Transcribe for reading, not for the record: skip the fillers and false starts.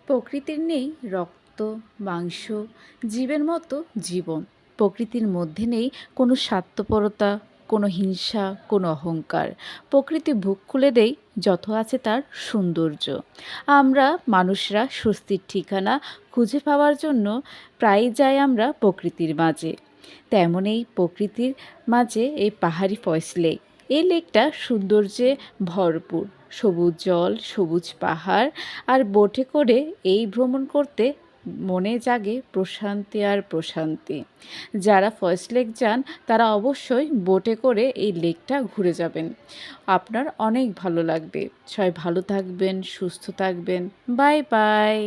প্রকৃতির নেই রক্ত, মাংস, জীবের মতো জীবন। প্রকৃতির মধ্যে নেই কোনো স্বার্থপরতা, কোনো হিংসা, কোনো অহংকার। প্রকৃতি বুক খুলে দেয় যত আছে তার সৌন্দর্য। আমরা মানুষরা স্বস্তির ঠিকানা খুঁজে পাওয়ার জন্য প্রায়ই যাই আমরা প্রকৃতির মাঝে। তেমনই প্রকৃতির মাঝে এই পাহাড়ি ফয়েস লেক। এই লেকটা সৌন্দর্যে ভরপুর। সবুজ জল, সবুজ পাহাড় আর বোটে করে এই ভ্রমণ করতে মনে জাগে প্রশান্তি আর প্রশান্তি। যারা ফয়েস লেক যান তারা অবশ্যই বোটে করে এই লেকটা ঘুরে যাবেন, আপনার অনেক ভালো লাগবে। সবাই ভালো থাকবেন, সুস্থ থাকবেন। Bye bye.